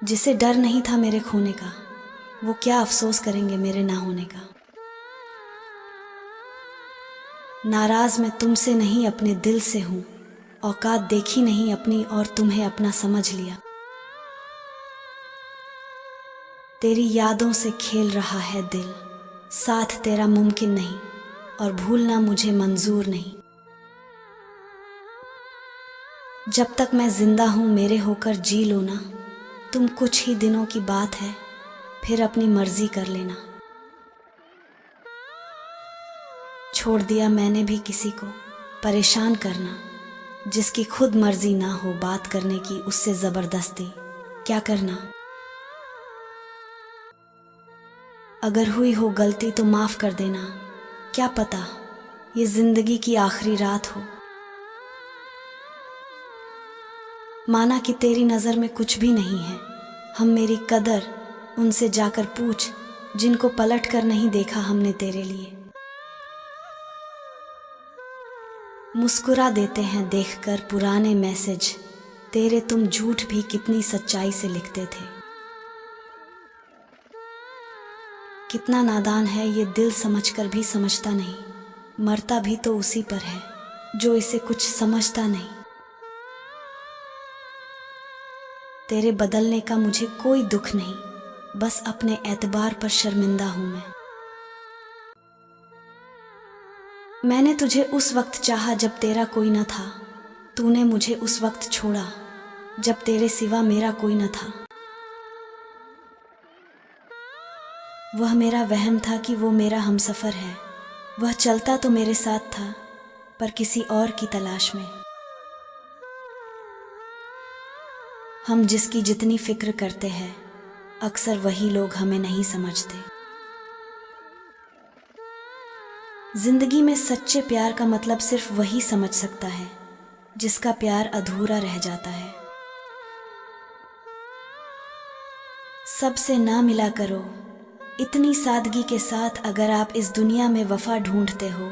जिसे डर नहीं था मेरे खोने का, वो क्या अफसोस करेंगे मेरे ना होने का। नाराज मैं तुमसे नहीं अपने दिल से हूँ, औकात देखी नहीं अपनी और तुम्हें अपना समझ लिया। तेरी यादों से खेल रहा है दिल, साथ तेरा मुमकिन नहीं और भूलना मुझे मंजूर नहीं। जब तक मैं जिंदा हूँ मेरे होकर जी लो ना, तुम कुछ ही दिनों की बात है, फिर अपनी मर्जी कर लेना। छोड़ दिया मैंने भी किसी को परेशान करना, जिसकी खुद मर्जी ना हो बात करने की उससे ज़बरदस्ती क्या करना। अगर हुई हो गलती तो माफ़ कर देना, क्या पता ये ज़िंदगी की आखिरी रात हो। माना कि तेरी नज़र में कुछ भी नहीं है, हम मेरी कदर उनसे जाकर पूछ जिनको पलट कर नहीं देखा हमने तेरे लिए। मुस्कुरा देते हैं देखकर पुराने मैसेज, तेरे तुम झूठ भी कितनी सच्चाई से लिखते थे। कितना नादान है ये दिल समझकर भी समझता नहीं, मरता भी तो उसी पर है जो इसे कुछ समझता नहीं। तेरे बदलने का मुझे कोई दुख नहीं, बस अपने एतबार पर शर्मिंदा हूं मैंने तुझे उस वक्त चाहा जब तेरा कोई न था, तूने मुझे उस वक्त छोड़ा जब तेरे सिवा मेरा कोई न था। वह मेरा वहम था कि वो मेरा हमसफ़र है, वह चलता तो मेरे साथ था पर किसी और की तलाश में। हम जिसकी जितनी फिक्र करते हैं, अक्सर वही लोग हमें नहीं समझते। जिंदगी में सच्चे प्यार का मतलब सिर्फ वही समझ सकता है जिसका प्यार अधूरा रह जाता है। सबसे ना मिला करो इतनी सादगी के साथ, अगर आप इस दुनिया में वफा ढूंढते हो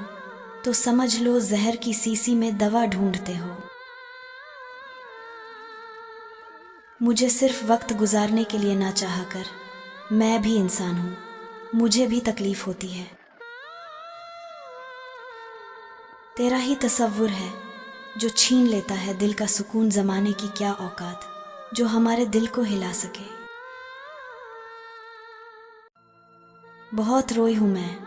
तो समझ लो जहर की शीशी में दवा ढूंढते हो। मुझे सिर्फ वक्त गुजारने के लिए ना चाहा कर, मैं भी इंसान हूँ, मुझे भी तकलीफ होती है। तेरा ही तसव्वुर है जो छीन लेता है दिल का सुकून, जमाने की क्या औकात जो हमारे दिल को हिला सके। बहुत रोई हूँ मैं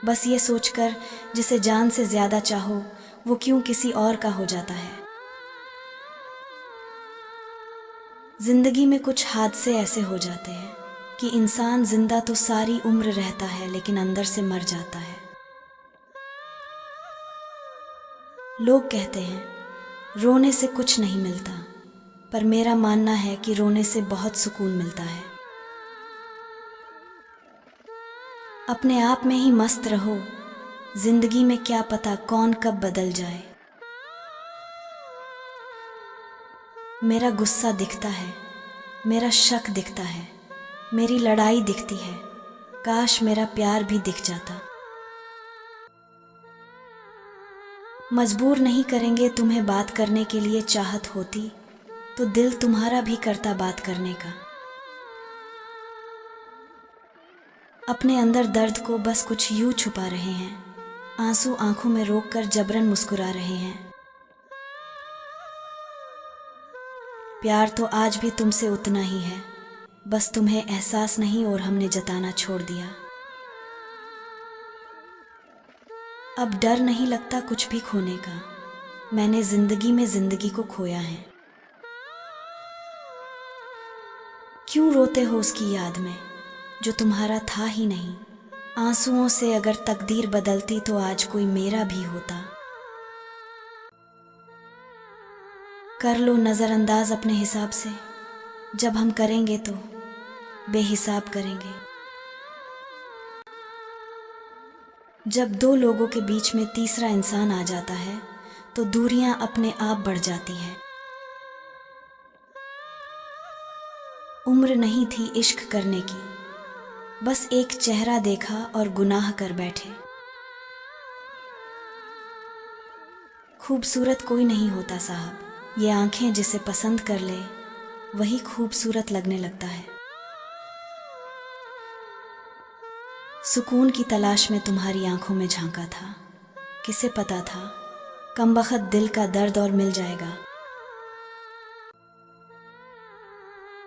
बस ये सोचकर, जिसे जान से ज्यादा चाहो वो क्यों किसी और का हो जाता है। जिंदगी में कुछ हादसे ऐसे हो जाते हैं कि इंसान जिंदा तो सारी उम्र रहता है लेकिन अंदर से मर जाता है। लोग कहते हैं रोने से कुछ नहीं मिलता, पर मेरा मानना है कि रोने से बहुत सुकून मिलता है। अपने आप में ही मस्त रहो, जिंदगी में क्या पता कौन कब बदल जाए। मेरा गुस्सा दिखता है, मेरा शक दिखता है, मेरी लड़ाई दिखती है, काश मेरा प्यार भी दिख जाता। मजबूर नहीं करेंगे तुम्हें बात करने के लिए, चाहत होती तो दिल तुम्हारा भी करता बात करने का। अपने अंदर दर्द को बस कुछ यूं छुपा रहे हैं, आंसू आंखों में रोक कर जबरन मुस्कुरा रहे हैं। प्यार तो आज भी तुमसे उतना ही है, बस तुम्हें एहसास नहीं और हमने जताना छोड़ दिया। अब डर नहीं लगता कुछ भी खोने का, मैंने जिंदगी में जिंदगी को खोया है। क्यों रोते हो उसकी याद में जो तुम्हारा था ही नहीं। आंसुओं से अगर तकदीर बदलती तो आज कोई मेरा भी होता। कर लो नज़रअंदाज अपने हिसाब से, जब हम करेंगे तो बेहिसाब करेंगे। जब दो लोगों के बीच में तीसरा इंसान आ जाता है तो दूरियां अपने आप बढ़ जाती हैं। उम्र नहीं थी इश्क करने की, बस एक चेहरा देखा और गुनाह कर बैठे। खूबसूरत कोई नहीं होता साहब, ये आंखें जिसे पसंद कर ले वही खूबसूरत लगने लगता है। सुकून की तलाश में तुम्हारी आंखों में झांका था, किसे पता था कमबख्त दिल का दर्द और मिल जाएगा।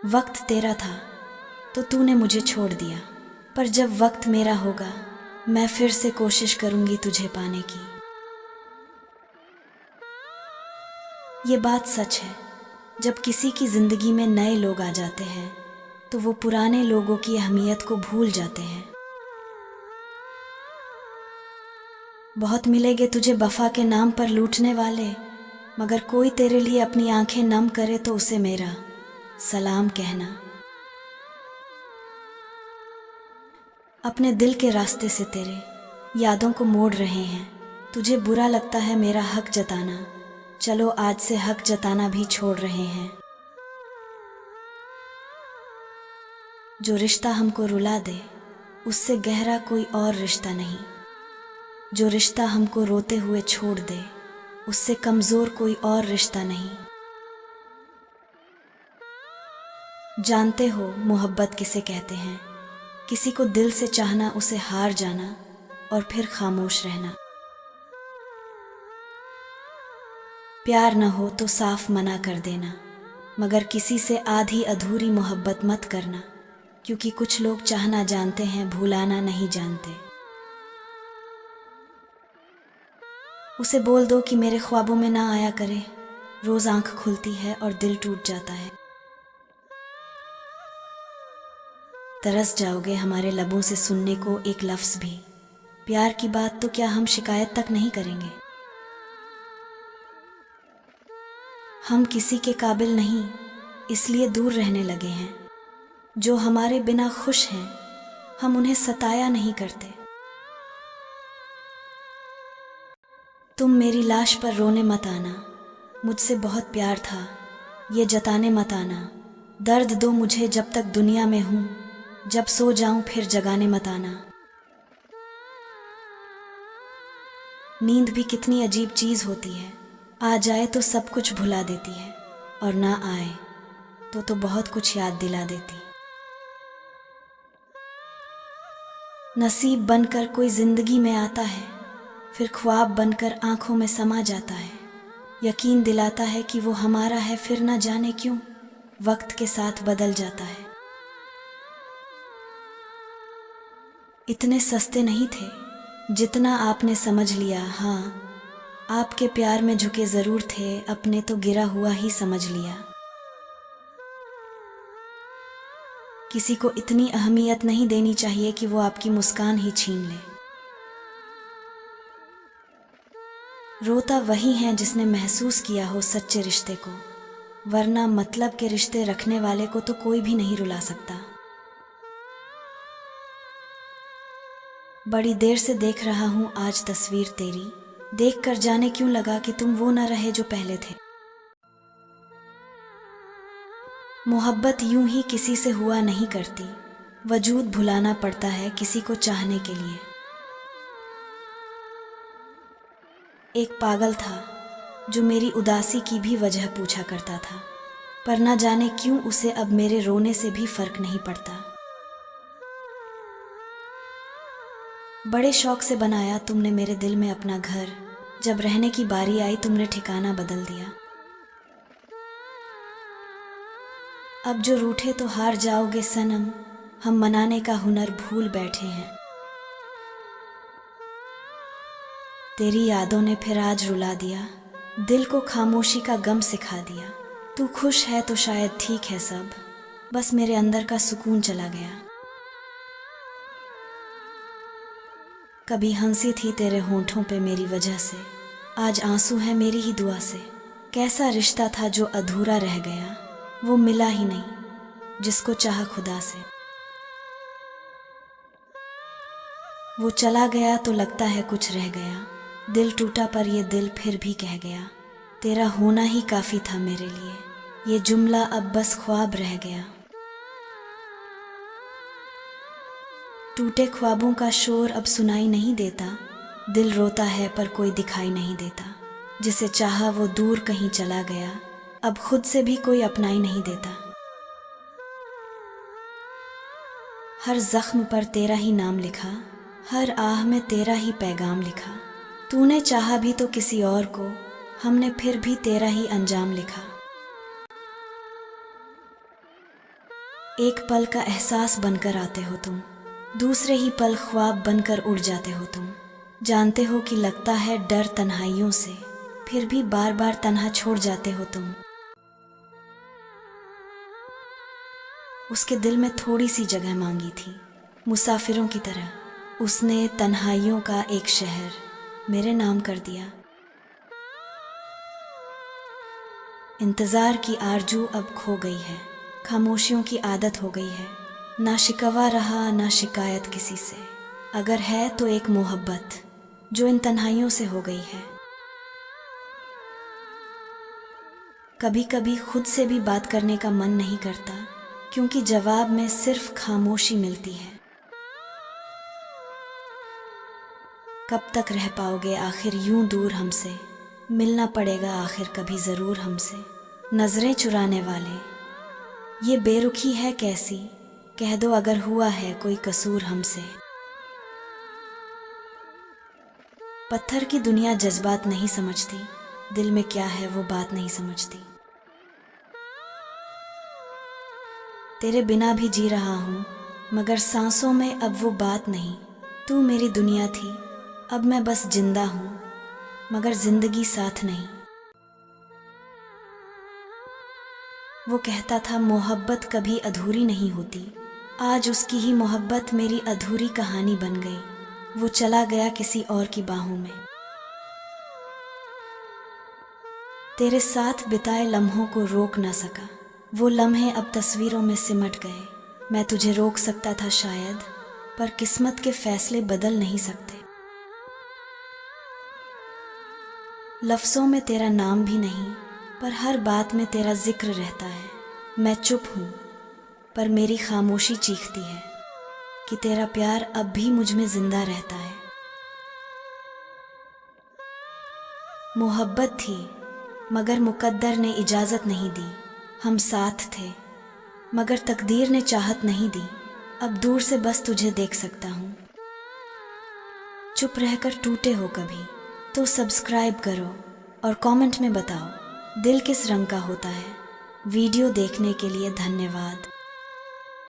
वक्त तेरा था तो तूने मुझे छोड़ दिया, पर जब वक्त मेरा होगा मैं फिर से कोशिश करूंगी तुझे पाने की। ये बात सच है, जब किसी की जिंदगी में नए लोग आ जाते हैं तो वो पुराने लोगों की अहमियत को भूल जाते हैं। बहुत मिलेंगे तुझे वफा के नाम पर लूटने वाले, मगर कोई तेरे लिए अपनी आंखें नम करे तो उसे मेरा सलाम कहना। अपने दिल के रास्ते से तेरे यादों को मोड़ रहे हैं, तुझे बुरा लगता है मेरा हक जताना, चलो आज से हक जताना भी छोड़ रहे हैं। जो रिश्ता हमको रुला दे उससे गहरा कोई और रिश्ता नहीं, जो रिश्ता हमको रोते हुए छोड़ दे उससे कमज़ोर कोई और रिश्ता नहीं। जानते हो मोहब्बत किसे कहते हैं? किसी को दिल से चाहना, उसे हार जाना और फिर खामोश रहना। प्यार न हो तो साफ मना कर देना, मगर किसी से आधी अधूरी मोहब्बत मत करना, क्योंकि कुछ लोग चाहना जानते हैं, भुलाना नहीं जानते। उसे बोल दो कि मेरे ख्वाबों में ना आया करे, रोज आंख खुलती है और दिल टूट जाता है। तरस जाओगे हमारे लबों से सुनने को एक लफ्ज़ भी, प्यार की बात तो क्या हम शिकायत तक नहीं करेंगे। हम किसी के काबिल नहीं इसलिए दूर रहने लगे हैं, जो हमारे बिना खुश हैं हम उन्हें सताया नहीं करते। तुम मेरी लाश पर रोने मत आना, मुझसे बहुत प्यार था ये जताने मत आना। दर्द दो मुझे जब तक दुनिया में हूँ, जब सो जाऊं फिर जगाने मत आना। नींद भी कितनी अजीब चीज़ होती है, आ जाए तो सब कुछ भुला देती है और ना आए तो बहुत कुछ याद दिला देती। नसीब बनकर कोई जिंदगी में आता है, फिर ख्वाब बनकर आंखों में समा जाता है। यकीन दिलाता है कि वो हमारा है, फिर ना जाने क्यों वक्त के साथ बदल जाता है। इतने सस्ते नहीं थे जितना आपने समझ लिया, हाँ आपके प्यार में झुके ज़रूर थे, अपने तो गिरा हुआ ही समझ लिया। किसी को इतनी अहमियत नहीं देनी चाहिए कि वो आपकी मुस्कान ही छीन ले। रोता वही है जिसने महसूस किया हो सच्चे रिश्ते को, वरना मतलब के रिश्ते रखने वाले को तो कोई भी नहीं रुला सकता। बड़ी देर से देख रहा हूँ आज तस्वीर तेरी, देख कर जाने क्यों लगा कि तुम वो न रहे जो पहले थे। मोहब्बत यूं ही किसी से हुआ नहीं करती, वजूद भुलाना पड़ता है किसी को चाहने के लिए। एक पागल था जो मेरी उदासी की भी वजह पूछा करता था, पर न जाने क्यों उसे अब मेरे रोने से भी फर्क नहीं पड़ता। बड़े शौक से बनाया तुमने मेरे दिल में अपना घर, जब रहने की बारी आई तुमने ठिकाना बदल दिया। अब जो रूठे तो हार जाओगे सनम, हम मनाने का हुनर भूल बैठे हैं। तेरी यादों ने फिर आज रुला दिया, दिल को खामोशी का गम सिखा दिया। तू खुश है तो शायद ठीक है सब, बस मेरे अंदर का सुकून चला गया। कभी हंसी थी तेरे होंठों पे मेरी वजह से, आज आंसू है मेरी ही दुआ से। कैसा रिश्ता था जो अधूरा रह गया, वो मिला ही नहीं जिसको चाहा खुदा से। वो चला गया तो लगता है कुछ रह गया, दिल टूटा पर ये दिल फिर भी कह गया, तेरा होना ही काफ़ी था मेरे लिए, ये जुमला अब बस ख्वाब रह गया। टूटे ख्वाबों का शोर अब सुनाई नहीं देता, दिल रोता है पर कोई दिखाई नहीं देता। जिसे चाहा वो दूर कहीं चला गया, अब खुद से भी कोई अपनाई नहीं देता। हर जख्म पर तेरा ही नाम लिखा, हर आह में तेरा ही पैगाम लिखा। तूने चाहा भी तो किसी और को, हमने फिर भी तेरा ही अंजाम लिखा। एक पल का एहसास बनकर आते हो तुम, दूसरे ही पल ख्वाब बनकर उड़ जाते हो तुम। जानते हो कि लगता है डर तन्हाइयों से, फिर भी बार बार तन्हा छोड़ जाते हो तुम। उसके दिल में थोड़ी सी जगह मांगी थी, मुसाफिरों की तरह उसने तन्हाइयों का एक शहर मेरे नाम कर दिया। इंतज़ार की आरजू अब खो गई है, खामोशियों की आदत हो गई है। ना शिकवा रहा ना शिकायत किसी से, अगर है तो एक मोहब्बत जो इन तन्हाइयों से हो गई है। कभी कभी खुद से भी बात करने का मन नहीं करता, क्योंकि जवाब में सिर्फ खामोशी मिलती है। कब तक रह पाओगे आखिर यूं दूर हमसे, मिलना पड़ेगा आखिर कभी ज़रूर हमसे। नज़रें चुराने वाले, ये बेरुखी है कैसी, कह दो अगर हुआ है कोई कसूर हमसे। पत्थर की दुनिया जज्बात नहीं समझती, दिल में क्या है वो बात नहीं समझती। तेरे बिना भी जी रहा हूँ, मगर सांसों में अब वो बात नहीं। तू मेरी दुनिया थी, अब मैं बस जिंदा हूँ, मगर जिंदगी साथ नहीं। वो कहता था मोहब्बत कभी अधूरी नहीं होती, आज उसकी ही मोहब्बत मेरी अधूरी कहानी बन गई। वो चला गया किसी और की बाहों में। तेरे साथ बिताए लम्हों को रोक ना सका, वो लम्हे अब तस्वीरों में सिमट गए। मैं तुझे रोक सकता था शायद, पर किस्मत के फैसले बदल नहीं सकते। लफ्ज़ों में तेरा नाम भी नहीं, पर हर बात में तेरा जिक्र रहता है। मैं चुप हूँ, पर मेरी खामोशी चीखती है कि तेरा प्यार अब भी मुझ में जिंदा रहता है। मोहब्बत थी, मगर मुकद्दर ने इजाज़त नहीं दी। हम साथ थे, मगर तकदीर ने चाहत नहीं दी। अब दूर से बस तुझे देख सकता हूँ। चुप रहकर टूटे हो कभी तो सब्सक्राइब करो और कमेंट में बताओ दिल किस रंग का होता है। वीडियो देखने के लिए धन्यवाद।